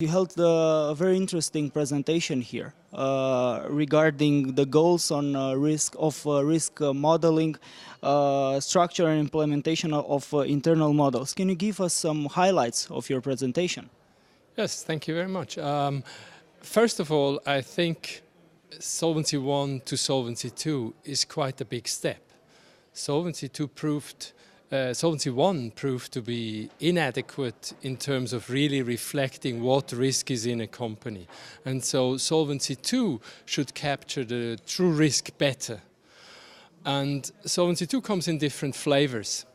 You held a very interesting presentation here regarding the goals on risk modeling, structure and implementation of internal models. Can you give us some highlights of your presentation? Yes, thank you very much. First of all, I think Solvency I to Solvency II is quite a big step. Solvency I proved to be inadequate in terms of really reflecting what risk is in a company. And so Solvency II should capture the true risk better. And Solvency II comes in different flavors.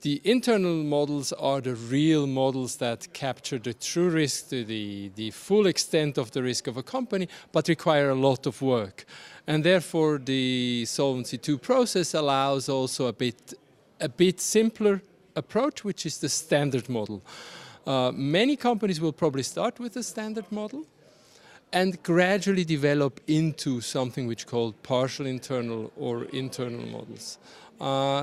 The internal models are the real models that capture the true risk, the full extent of the risk of a company, but require a lot of work. And therefore the Solvency II process allows also a bit simpler approach, which is the standard model. Many companies will probably start with the standard model and gradually develop into something which is called partial internal or internal models.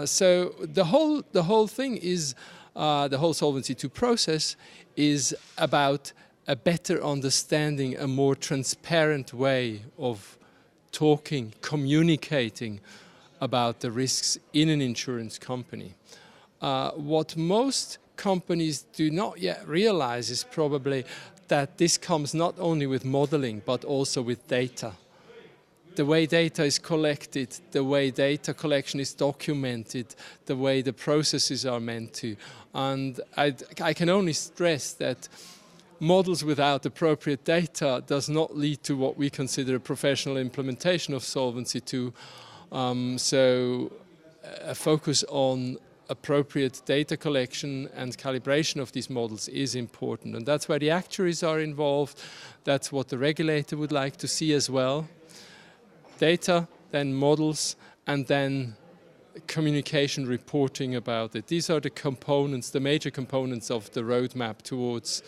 So the whole thing is, the whole Solvency II process is about a better understanding, a more transparent way of talking, communicating about the risks in an insurance company. What most companies do not yet realize is probably that this comes not only with modeling but also with data. The way data is collected, the way data collection is documented, the way the processes are meant to. And I can only stress that models without appropriate data does not lead to what we consider a professional implementation of Solvency II. So a focus on appropriate data collection and calibration of these models is important. And that's where the actuaries are involved. That's what the regulator would like to see as well. Data, then models, and then communication reporting about it. These are the components, the major components of the roadmap towards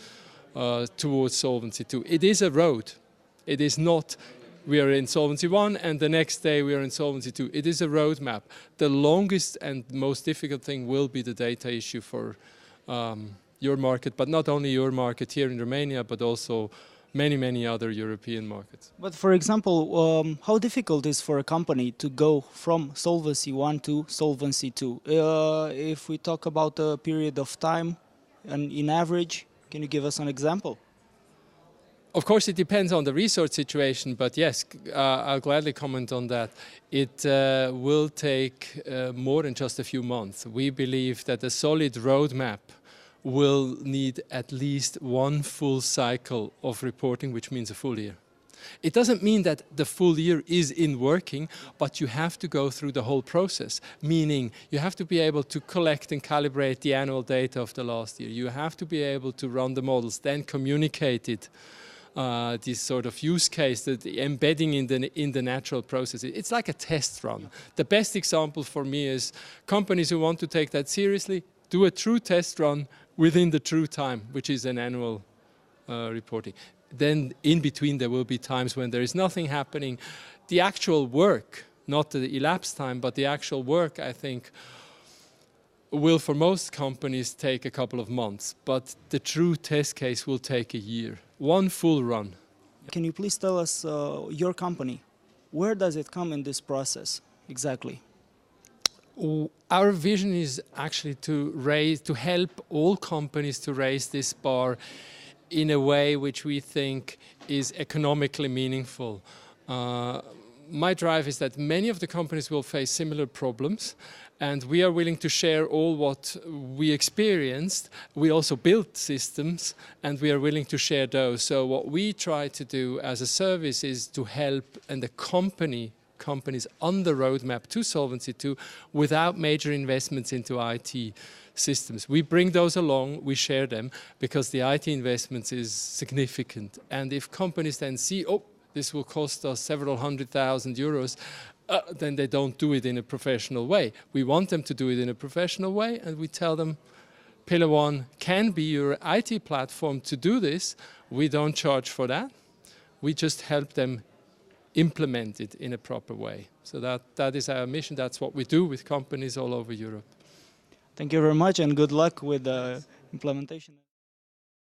Solvency II. It is a road. It is not we are in Solvency I and the next day we are in Solvency II. It is a roadmap. The longest and most difficult thing will be the data issue for your market, but not only your market here in Romania, but also many other European markets. But for example, how difficult is for a company to go from Solvency I to Solvency II? If we talk about a period of time and in average, can you give us an example? Of course, it depends on the resource situation, but yes, I'll gladly comment on that. It will take more than just a few months. We believe that a solid roadmap will need at least one full cycle of reporting, which means a full year. It doesn't mean that the full year is in working, but you have to go through the whole process, meaning you have to be able to collect and calibrate the annual data of the last year. You have to be able to run the models, then communicate it. This sort of use case, that the embedding in the natural process. It's like a test run. The best example for me is companies who want to take that seriously, do a true test run within the true time, which is an annual reporting. Then in between there will be times when there is nothing happening. The actual work, not the elapsed time, but the actual work, I think, will for most companies take a couple of months, but the true test case will take a year. One full run. Can you please tell us your company, where does it come in this process exactly? Our vision is actually to help all companies to raise this bar in a way which we think is economically meaningful. My drive is that many of the companies will face similar problems, and we are willing to share all what we experienced. We also built systems, and we are willing to share those. So what we try to do as a service is to help and accompany companies on the roadmap to Solvency II without major investments into IT systems. We bring those along, we share them, because the IT investments is significant. And if companies then see, oh, this will cost us several €100,000, then they don't do it in a professional way. We want them to do it in a professional way, and we tell them, Pillar 1 can be your IT platform to do this. We don't charge for that. We just help them implement it in a proper way. So that is our mission. That's what we do with companies all over Europe. Thank you very much, and good luck with the implementation.